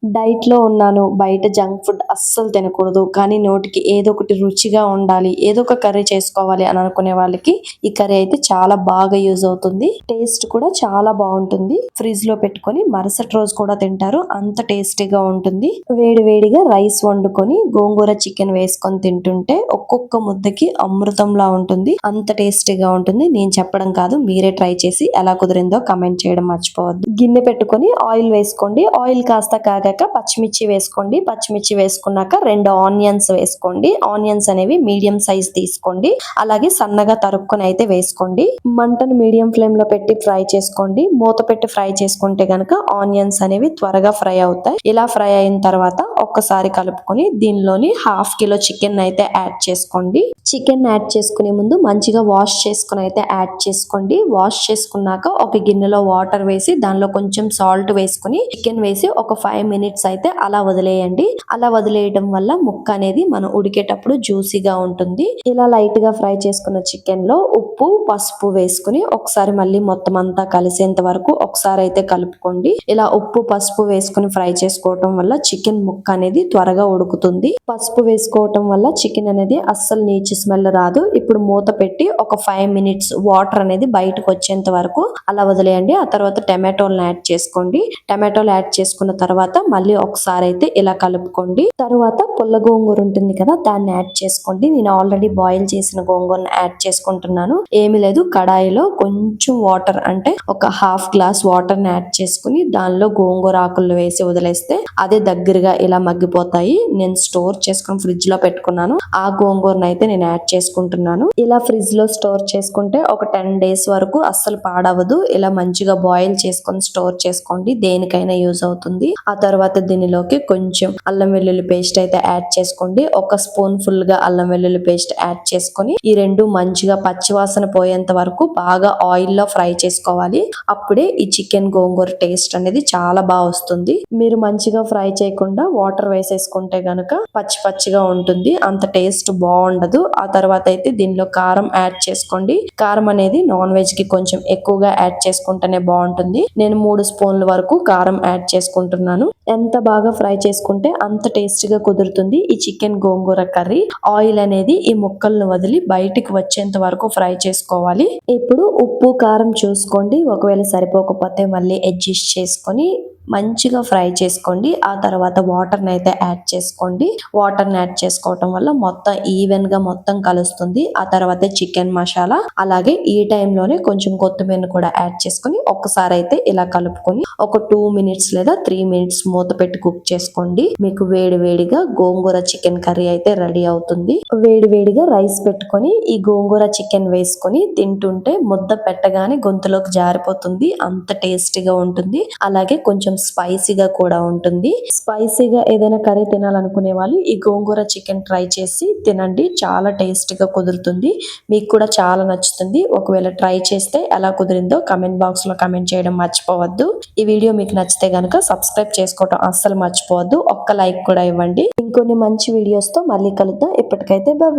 Diet లో ఉన్నాను, బయట జంక్ ఫుడ్ అస్సలు తినకూడదు, కానీ నోటికి ఏదో ఒకటి రుచిగా ఉండాలి, ఏదో ఒక కర్రీ చేసుకోవాలి అని అనుకునే వాళ్ళకి ఈ కర్రీ అయితే చాలా బాగా యూజ్ అవుతుంది. టేస్ట్ కూడా చాలా బాగుంటుంది. ఫ్రిడ్జ్ లో పెట్టుకొని మరుసటి రోజు కూడా తింటారు, అంత టేస్టీగా ఉంటుంది. వేడి వేడిగా రైస్ వండుకొని గోంగూర చికెన్ వేసుకొని తింటుంటే ఒక్కొక్క ముద్దకి అమృతంలా ఉంటుంది. అంత టేస్టీగా ఉంటుంది. నేను చెప్పడం కాదు, మీరే ట్రై చేసి ఎలా కుదిరిందో కమెంట్ చేయడం మర్చిపోవద్దు. గిన్నె పెట్టుకొని ఆయిల్ వేసుకోండి. ఆయిల్ కాస్త కాగాక పచ్చిమిర్చి వేసుకోండి. పచ్చిమిర్చి వేసుకున్నాక 2 ఆనియన్స్ వేసుకోండి. ఆనియన్స్ అనేవి మీడియం సైజ్ తీసుకోండి. అలాగే సన్నగా తరుక్కొని అయితే వేసుకోండి. మంటను మీడియం ఫ్లేమ్ లో పెట్టి ఫ్రై చేసుకోండి. మూత పెట్టి ఫ్రై చేసుకుంటే గనక ఆనియన్స్ అనేవి త్వరగా ఫ్రై అవుతాయి. ఇలా ఫ్రై అయిన తర్వాత ఒక్కసారి కలుపుకొని దీనిలోని ½ కిలో చికెన్ అయితే యాడ్ చేసుకోండి. చికెన్ యాడ్ చేసుకునే ముందు మంచిగా వాష్ చేసుకుని అయితే యాడ్ చేసుకోండి. వాష్ చేసుకున్నాక ఒక గిన్నెలో వాటర్ వేసి దానిలో కొంచెం సాల్ట్ వేసుకుని చికెన్ వేసి ఒక 5 మినిట్స్ అయితే అలా వదిలేయండి. అలా వదిలేయడం వల్ల ముక్క అనేది మనం ఉడికేటప్పుడు జ్యూసీగా ఉంటుంది. ఇలా లైట్ గా ఫ్రై చేసుకున్న చికెన్ లో ఉప్పు, పసుపు వేసుకుని ఒకసారి మళ్ళీ మొత్తం అంతా కలిసేంత వరకు ఒకసారి అయితే కలుపుకోండి. ఇలా ఉప్పు, పసుపు వేసుకుని ఫ్రై చేసుకోవటం వల్ల చికెన్ ముక్క అనేది త్వరగా ఉడుకుతుంది. పసుపు వేసుకోవటం వల్ల చికెన్ అనేది అస్సలు నీచు స్మెల్ రాదు. ఇప్పుడు మూత పెట్టి ఒక 5 మినిట్స్ వాటర్ అనేది బయటకు వచ్చేంత వరకు అలా వదిలేయండి. ఆ తర్వాత టమాటోలను యాడ్ చేసుకోండి. టమాటోలు యాడ్ చేసుకున్న తర్వాత మళ్ళీ ఒకసారి అయితే ఇలా కలుపుకోండి. తర్వాత పుల్ల గోంగూర ఉంటుంది కదా, దాన్ని యాడ్ చేసుకోండి. నేను ఆల్రెడీ బాయిల్ చేసిన గోంగూరను యాడ్ చేసుకుంటున్నాను. ఏమి లేదు, కడాయిలో కొంచెం వాటర్ అంటే ఒక ½ గ్లాస్ వాటర్ ని యాడ్ చేసుకుని దానిలో గోంగూర ఆకులు వేసి వదిలేస్తే అదే దగ్గరగా ఇలా మగ్గిపోతాయి. నేను స్టోర్ చేసుకుని ఫ్రిడ్జ్ లో పెట్టుకున్నాను. ఆ గోంగూరను అయితే నేను యాడ్ చేసుకుంటున్నాను. ఇలా ఫ్రిడ్జ్ లో స్టోర్ చేసుకుంటే ఒక 10 డేస్ వరకు అస్సలు పాడవదు. ఇలా మంచిగా బాయిల్ చేసుకొని స్టోర్ చేసుకోండి, దేనికైనా యూజ్ అవుతుంది. ఆ తర్వాత దీనిలోకి కొంచెం అల్లం వెల్లుల్లి పేస్ట్ అయితే యాడ్ చేసుకోండి. ఒక స్పూన్ ఫుల్ గా అల్లం వెల్లుల్లి పేస్ట్ యాడ్ చేసుకొని ఈ రెండు మంచిగా పచ్చివాసన పోయేంత వరకు బాగా ఆయిల్ లో ఫ్రై చేసుకోవాలి. అప్పుడే ఈ చికెన్ గోంగూర టేస్ట్ అనేది చాలా బాగా వస్తుంది. మీరు మంచిగా ఫ్రై చేయకుండా వాటర్ వేసేసుకుంటే గనక పచ్చి పచ్చిగా ఉంటుంది, అంత టేస్ట్ బాగుండదు. ఆ తర్వాత అయితే దీనిలో కారం యాడ్ చేసుకోండి. కారం అనేది నాన్ వెజ్ కి కొంచెం ఎక్కువగా యాడ్ చేసుకుంటేనే బాగుంటుంది. నేను 3 స్పూన్ల వరకు కారం యాడ్ చేసుకుంటున్నాను. ఎంత బాగా ఫ్రై చేసుకుంటే అంత టేస్ట్ గా కుదురుతుంది ఈ చికెన్ గోంగూర కర్రీ. ఆయిల్ అనేది ఈ ముక్కలను వదిలి బయటికి వచ్చేంత వరకు ఫ్రై చేసుకోవాలి. ఇప్పుడు ఉప్పు, కారం చూసుకోండి. ఒకవేళ సరిపోకపోతే మళ్ళీ అడ్జస్ట్ చేసుకొని మంచిగా ఫ్రై చేసుకోండి. ఆ తర్వాత వాటర్ ని అయితే యాడ్ చేసుకోండి. వాటర్ ని యాడ్ చేసుకోవటం వల్ల మొత్తం ఈవెన్ గా మొత్తం కలుస్తుంది. ఆ తర్వాత చికెన్ మసాలా, అలాగే ఈ టైంలోనే కొంచెం కొత్తిమీర కూడా యాడ్ చేసుకొని ఒక్కసారి అయితే ఇలా కలుపుకొని ఒక 2 మినిట్స్ లేదా 3 మినిట్స్ మూత పెట్టి కుక్ చేసుకోండి. మీకు వేడి వేడిగా గోంగూర చికెన్ కర్రీ అయితే రెడీ అవుతుంది. వేడి వేడిగా రైస్ పెట్టుకొని ఈ గోంగూర చికెన్ వేసుకొని తింటుంటే ముద్ద పెట్టగానే గొంతులోకి జారిపోతుంది, అంత టేస్టీగా ఉంటుంది. అలాగే కొంచెం స్పైసీగా కూడా ఉంటుంది. స్పైసీగా ఏదైనా కర్రీ తినాలనుకునే వాళ్ళు ఈ గోంగూర చికెన్ ట్రై చేసి తినండి, చాలా టేస్టీగా కుదురుతుంది. మీకు కూడా చాలా నచ్చుతుంది. ఒకవేళ ట్రై చేస్తే ఎలా కుదిరిందో కమెంట్ బాక్స్ లో కమెంట్ చేయడం మర్చిపోవద్దు. ఈ వీడియో మీకు నచ్చితే గనుక సబ్స్క్రైబ్ చేసుకోవడం అస్సలు మర్చిపోవద్దు. ఒక్క లైక్ కూడా ఇవ్వండి. ఇంకొన్ని మంచి వీడియోస్ తో మళ్ళీ కలుద్దాం. ఇప్పటికైతే బాయ్.